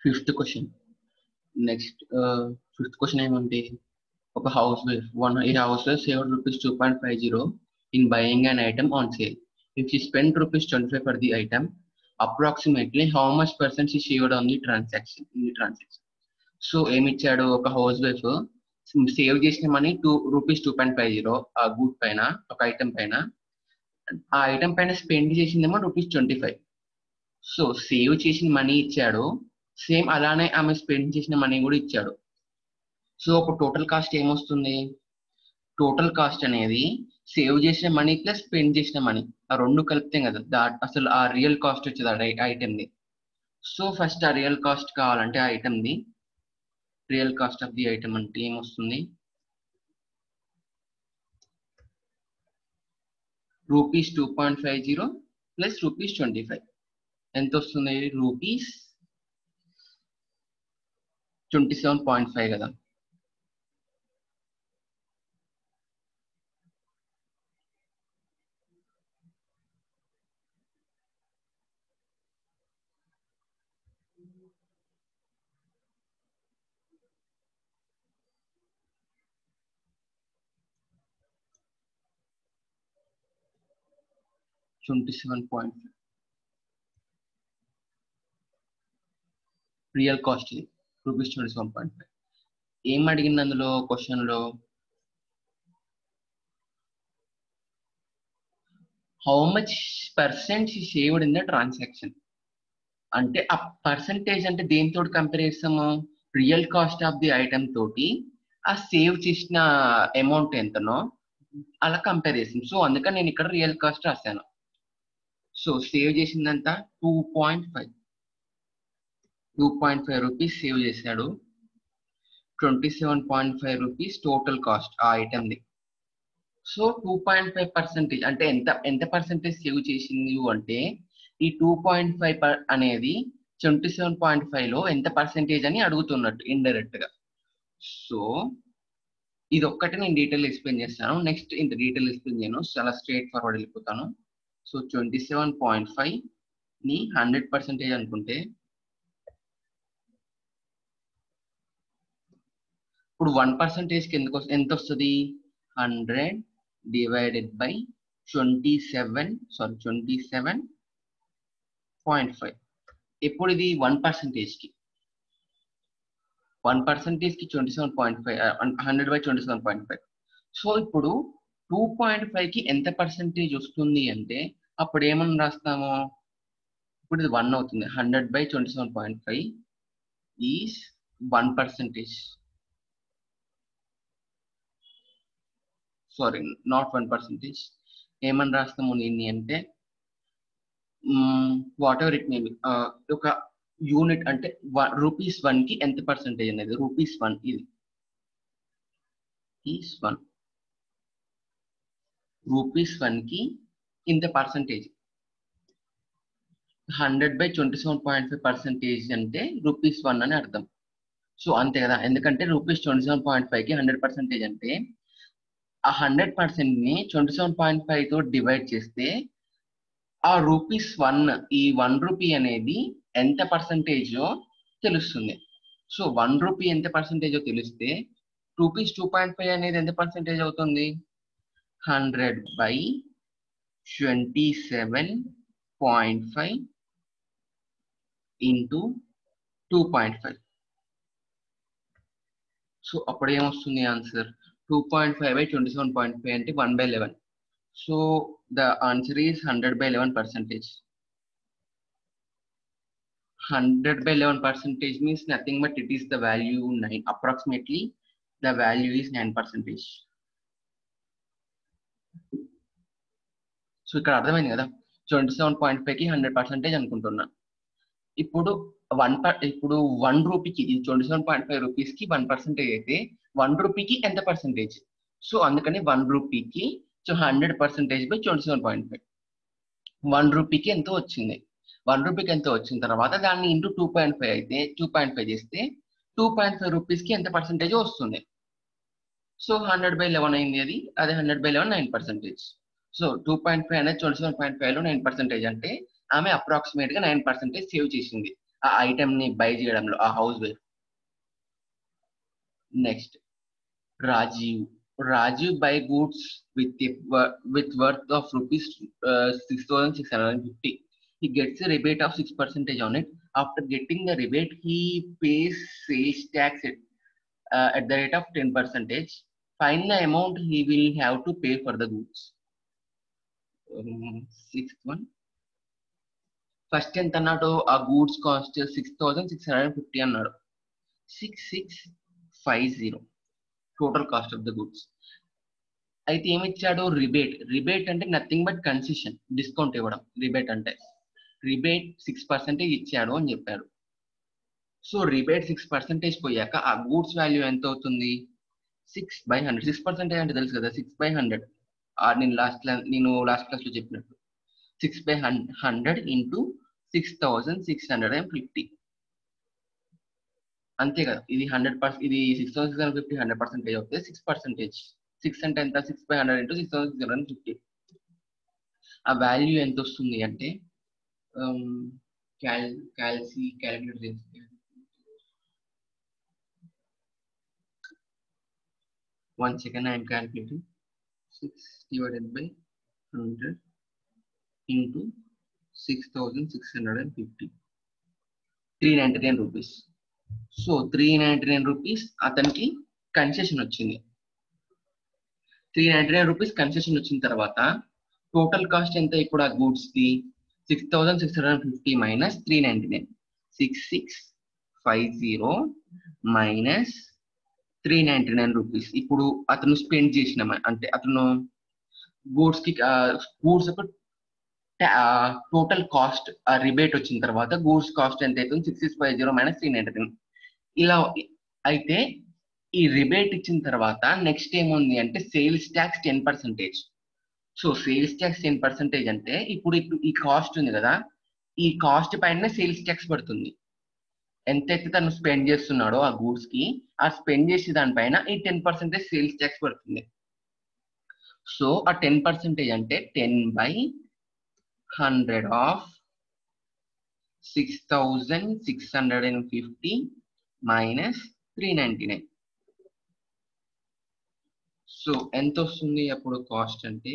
Fifth question. Next, fifth question ఏమంటే ఒక house wife house wife saved rupees 2.50 in buying an item on sale. If she spent rupees 25 for the item, approximately how much percent she saved on the transaction so ఏమి ఇచ్చాడు, ఒక house wife save చేసిన money rupees 2.50 ఆ good పైన, ఒక item పైన, ఆ item పైన స్పెండ్ చేసిందేమో రూపీస్ 25. సో సేవ్ చేసిన మనీ ఇచ్చాడు, సేమ్ అలానే ఆమె స్పెండ్ చేసిన మనీ కూడా ఇచ్చాడు. సో ఒక టోటల్ కాస్ట్ ఏమొస్తుంది, టోటల్ కాస్ట్ అనేది సేవ్ చేసిన మనీ ప్లస్ స్పెండ్ చేసిన మనీ ఆ రెండు కలిపితే కదా అసలు ఆ రియల్ కాస్ట్ వచ్చేది ఐటమ్ది. సో ఫస్ట్ ఆ రియల్ కాస్ట్ కావాలంటే ఆ ఐటమ్ది real cost of the item అంటే ఏమొస్తుంది, రూపీస్ 2.50 ప్లస్ రూపీస్ 25 ఎంత వస్తుంది, రూపీస్ 27.5 కదా. రియల్ కాస్ట్ ఇది రూపీస్ 27.5. ఏం అడిగింది అందులో క్వశ్చన్ లో, how much percent she saved in the transaction. అంటే ఆ పర్సంటేజ్ అంటే దేనితో కంపేర్ చేస్తాము, real cost of the item తోటి ఆ సేవ్ చేసిన అమౌంట్ ఎంతనో అలా కంపేర్ చేస్తాం. సో అందుకని నేను ఇక్కడ రియల్ కాస్ట్ రాశాను. సో సేవ్ చేసిందంతా 2.5 రూపీస్ సేవ్ చేశాడు. 27.5 రూపీస్ టోటల్ కాస్ట్ ఆ ఐటమ్ది. సో 2.5% అంటే ఎంత పర్సెంటేజ్ సేవ్ చేసింది అంటే ఈ 2.5 అనేది 27.5 లో ఎంత పర్సెంటేజ్ అని అడుగుతున్నట్టు ఇండైరెక్ట్ గా. సో ఇది ఒక్కటి నేను డీటెయిల్ ఎక్స్ప్లెయిన్ చేస్తాను. నెక్స్ట్ ఇంత డీటెయిల్ ఎక్స్ప్లెయిన్ చేయను, చాలా స్ట్రేట్ ఫార్వర్డ్ వెళ్ళిపోతాను. సో 27.5 ని 100% అనుకుంటే ఇప్పుడు 1% కి ఎంత వస్తుంది, 100 డివైడెడ్ బై 27.5. ఇప్పుడు ఇది 1% కి 27.5 100/27.5. సో ఇప్పుడు 2.5 కి ఎంత పర్సెంటేజ్ వస్తుంది అంటే అప్పుడు ఏమని రాస్తాము, ఇప్పుడు ఇది 1 అవుతుంది. 100/27.5 ఈజ్ 1%. Sorry, not 1%. ఏమని రాస్తాము దీన్ని అంటే what ever it may be, ఒక యూనిట్ అంటే రూపీస్ 1 కి ఎంత పర్సెంటేజ్ అనేది, రూపీస్ 1 ఇది ఈజ్ 1, రూపీస్ 1 కి ఇంత పర్సెంటేజ్ 100/27.5% అంటే రూపీస్ 1 అని అర్థం. సో అంతే కదా, ఎందుకంటే రూపీస్ 27.5 కి 100% అంటే ఆ 100% ని 27.5 తో డివైడ్ చేస్తే ఆ రూపీస్ 1 ఈ 1 రూపీ అనేది ఎంత పర్సెంటేజో తెలుస్తుంది. సో 1 రూపీ ఎంత పర్సెంటేజో తెలిస్తే రూపీస్ 2.5 అనేది ఎంత పర్సెంటేజ్ అవుతుంది, 100/27.5 ఇంటూ 2.5. సో అప్పుడు ఏమొస్తుంది ఆన్సర్, 2.5/27.5 అంటే 1/11. So the answer is 100/11%. 100/11% means nothing but it is the value 9. Approximately the value is 9%. So ఇక్కడ అర్థమైంది కదా, 27.5 కి 100% అనుకుంటున్నా. ఇప్పుడు 1 రూపీకి 27.5 రూపీస్ కి 1% అయితే 1 రూపీకి ఎంత పర్సెంటేజ్, సో అందుకని 1 రూపీకి 100%/27.5. 1 రూపీకి ఎంతో వచ్చింది, 1 రూపీకి ఎంతో వచ్చిన తర్వాత దాన్ని ఇంటూ 2.5 అయితే 2.5 చేస్తే 2.5 రూపీస్ కి ఎంత పర్సెంటేజ్ వస్తుంది. సో 100/11 అయింది అది 100/11 9%. సో 2.5 అనేది 27.5 లో 9% అంటే ఆమె అప్రాక్సిమేట్ గా 9% సేవ్ చేసింది ఆ ఐటమ్ ని బై చేయడంలో, ఆ housewife. Next Rajiv buy goods with worth of rupees 6,650. He gets a rebate of 6% on it. After getting the rebate, he pays sales tax at the rate of 10%. Find the amount he will have to pay for the goods. Sixth one. First ఎంత అన్నాడు? ఆ goods cost 6,650 అన్నాడు. 6650 total cost of the goods. అయితే ఏమిచ్చాడు? Rebate అంటే nothing but concession, discount ఇవ్వడం. Rebate 6% ఇచ్చాడు అని చెప్పాడు. సో రిబేట్ 6% పోయాక ఆ గూడ్స్ వాల్యూ ఎంత అవుతుంది? 6/100. 6% అంటే తెలుసు కదా, 6/100. నేను లాస్ట్ క్లాస్ లో చెప్పినట్టు 6/100 ఇంటూ 6,650. అంతే కదా, ఇది 100%. ఇది 6,650 100% అవుతుంది. 6%. 6 అంటే ఎంత? 6/100 ఇంటూ 6,650. ఆ వాల్యూ ఎంత వస్తుంది అంటే క్యాలిక్యులేట్ చేస్తే 1 second I am calculating. 6/100 into 6,650, 399 rupees. So 399 rupees అతనికి కన్సెషన్ వచ్చింది. 399 రూపీస్ కన్సెషన్ వచ్చిన తర్వాత టోటల్ కాస్ట్ ఎంత ఇప్పుడు ఆ goods the? 6,650 minus 399. 6650 minus 399 rupees. ఇప్పుడు అతను స్పెండ్ చేసిన, అంటే అతను గూడ్స్ ఒక టోటల్ కాస్ట్ రిబేట్ వచ్చిన తర్వాత గూడ్స్ కాస్ట్ ఎంత అవుతుంది? 6650 మైనస్ 399. ఇలా అయితే ఈ రిబేట్ ఇచ్చిన తర్వాత నెక్స్ట్ ఏముంది అంటే sales tax 10%. So sales tax 10% అంటే ఇప్పుడు ఈ కాస్ట్ ఉంది కదా, ఈ కాస్ట్ పైన సేల్స్ ట్యాక్స్ పడుతుంది. ఎంతైతే తను స్పెండ్ చేస్తున్నాడో ఆ గూడ్స్ కి, ఆ స్పెండ్ చేసే దానిపైన ఈ 10% సేల్స్ ట్యాక్స్ పడుతుంది. సో ఆ 10% అంటే 10/100 ఆఫ్ 6,650 మైనస్ 399. సో ఎంత వస్తుంది అప్పుడు కాస్ట్ అంటే?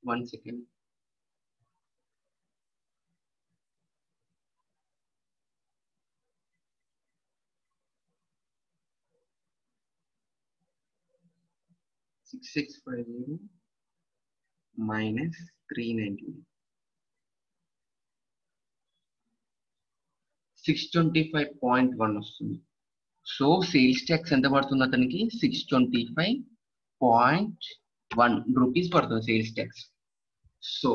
1 second. $6,650 minus 399. 625.1 వస్తుంది. సో సేల్స్ ట్యాక్స్ ఎంత పడుతుంది అతనికి? 625.1 రూపీస్ పడుతుంది సేల్స్ ట్యాక్స్. సో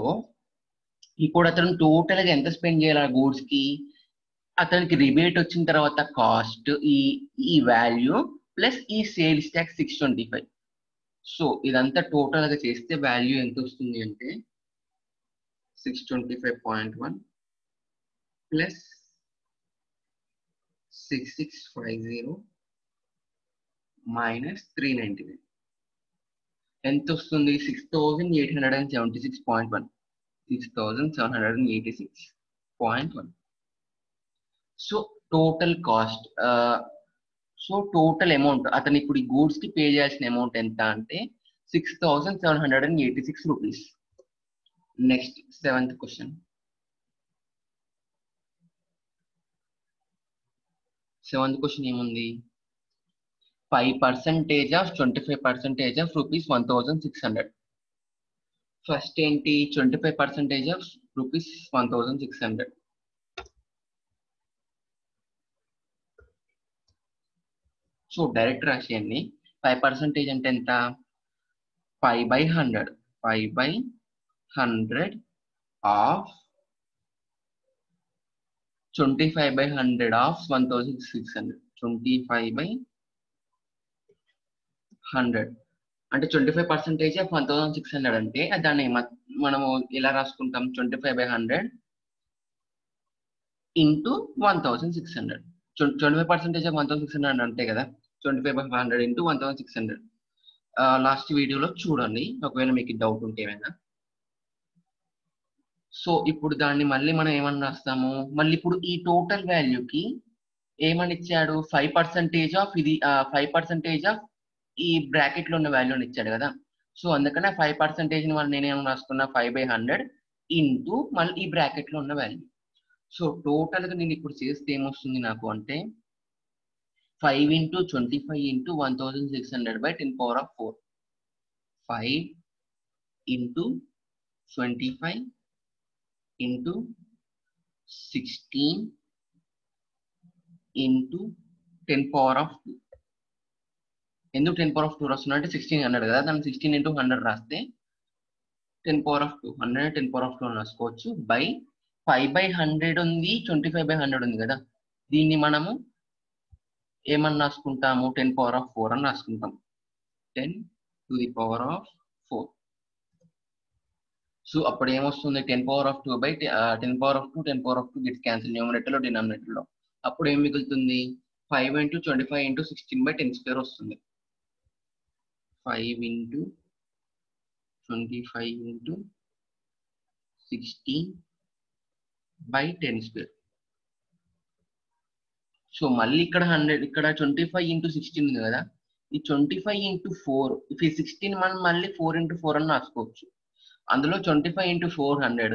ఇప్పుడు అతను టోటల్ గా ఎంత స్పెండ్ చేయాలి ఆ గూడ్స్ కి? అతనికి రిబేట్ వచ్చిన తర్వాత కాస్ట్ ఈ వాల్యూ ప్లస్ ఈ సేల్స్ ట్యాక్స్ 625. సో ఇదంతా టోటల్ గా చేస్తే వాల్యూ ఎంత వస్తుంది అంటే 625.1 ప్లస్ 6650 మైనస్ 399 ఎంత వస్తుంది? 6,876.1. 6,786.1. So total cost, so total amount అతను ఇప్పుడు ఈ గూడ్స్ కి పే చేయాల్సిన అమౌంట్ ఎంత అంటే 6,786 rupees. Next 7th question. 7th question ఏముంది? 5% ఆఫ్ 25% ఆఫ్ రూపీస్ 1,600. ఫస్ట్ ఏంటి? 25% ఆఫ్ రూపీస్ 1,600. సో డైరెక్ట్ రాసేయండి. 5% అంటే ఎంత? 5/100. 5/100 ఆఫ్ 25/100 ఆఫ్ 1,600. 25/100 అంటే 25% ఆఫ్ 1,600 అంటే దాన్ని మనము ఎలా రాసుకుంటాం? 25/100 ఇంటూ 1,600. 25% ఆఫ్ 1,600 అంటే కదా 25/100 ఇంటూ 1,600. లాస్ట్ వీడియోలో చూడండి ఒకవేళ మీకు డౌట్ ఉంటే ఏమైనా. సో ఇప్పుడు దాన్ని మళ్ళీ మనం ఏమని రాస్తాము, మళ్ళీ ఇప్పుడు ఈ టోటల్ వాల్యూకి ఏమని ఇచ్చాడు, 5% ఆఫ్ ఇది 5% ఆఫ్ ఈ బ్రాకెట్ లో ఉన్న వాల్యూని ఇచ్చాడు కదా. సో అందుకనే 5% మళ్ళీ నేనేమని రాసుకున్నా 5/100 ఇంటూ మళ్ళీ ఈ బ్రాకెట్ లో ఉన్న వాల్యూ. సో టోటల్ గా నేను ఇప్పుడు చేస్తే ఏమొస్తుంది నాకు అంటే 5 into 25 into 1600 by 10 power of 4. 5 into 25 into 16 into 10 power of 2. ఎందుకు 10 power of 2 రాస్తున్నా అంటే 1600 కదా, దాన్ని 16 into 100 రాస్తే 10 power of 2 100 10 power of 2 రాసుకోవచ్చు. బై 5/100 ఉంది, 25/100 ఉంది కదా, దీన్ని మనము ఏమని రాసుకుంటాము, 10 power of 4 అని రాసుకుంటాం. 10 to the power of 4. So అప్పుడు ఏమొస్తుంది, 10 power of 2 by 10 power of 2 10 power of 2 gets cancel numerator లో డినామినేటర్ లో. అప్పుడు ఏం మిగులుతుంది, 5 into 25 into 16 by 10 square వస్తుంది. 5 into 25 into 16 by 10 square. So మళ్ళీ ఇక్కడ 100, ఇక్కడ 25 into 16 ఉంది కదా, ఈ 25 into 4 ఇఫ్ ఈ 16 మనం మళ్ళీ 4 into 4 అని రాసుకోవచ్చు. అందులో 25 into 4 100,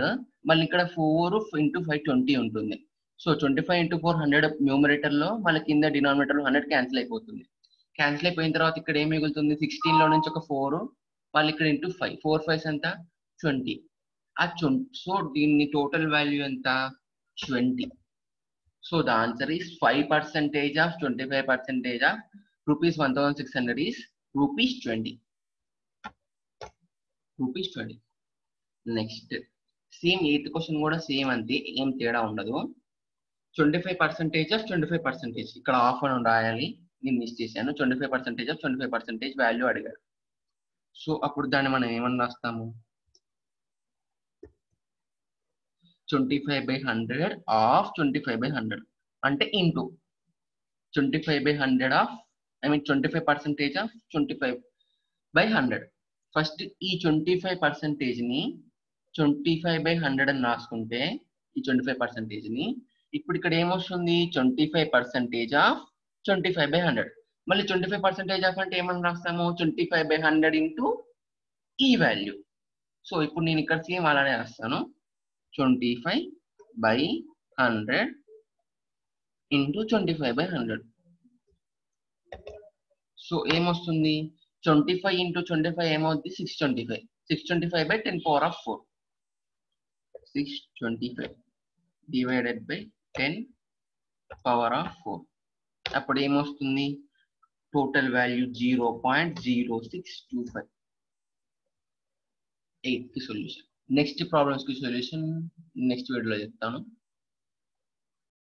మళ్ళీ ఇక్కడ 4 into 5 20 ఉంటుంది. సో 25 into 4 100 న్యూమరేటర్ లో, మళ్ళీ కింద డినామినేటర్ లో 100 క్యాన్సిల్ అయిపోతుంది. క్యాన్సిల్ అయిపోయిన తర్వాత ఇక్కడ ఏం మిగులుతుంది, 16 లో నుంచి ఒక 4, మళ్ళీ ఇక్కడ ఇంటూ 5, 4 5 ఎంత 20. సో దీన్ని టోటల్ వాల్యూ ఎంత 20. So the answer is 5% of 25% of rupees 1600 is rupees 20. rupees 20. Next same 8th question కూడా సేమ్ అంతే, ఏం తేడా ఉండదు. 25% of 25%, ఇక్కడ ఆఫ్ అని రాయాలి, నేను మిస్ చేశాను. 25% of 25% వాల్యూ అడిగారు. సో అప్పుడు దాన్ని మనం ఏమని రాస్తాము, 25/100 ఆఫ్ 25/100 అంటే ఇంటూ 25/100 ఆఫ్ 25% ఆఫ్ 25/100. ఫస్ట్ ఈ 25% ని 25/100 అని రాసుకుంటే, ఈ 25% ని ఇప్పుడు ఇక్కడ ఏమొస్తుంది, 25% ఆఫ్ 25/100. మళ్ళీ 25% ఆఫ్ అంటే ఏమని రాస్తాము, 25/100 ఇంటూ ఈ వాల్యూ. సో ఇప్పుడు నేను ఇక్కడ సేమ్ అలానే రాస్తాను, 25/100 ఇంటూ 25/100. సో ఏమొస్తుంది, 25 into 25 ఏమవుద్ది 625. 625 by 10 power of 4. 625 divided by 10 power of 4. అప్పుడు ఏమొస్తుంది, టోటల్ వాల్యూ 0.0625. 8th కి సొల్యూషన్. నెక్స్ట్ ప్రాబ్లమ్స్ కి సొల్యూషన్ నెక్స్ట్ వీడియోలో చెప్తాను.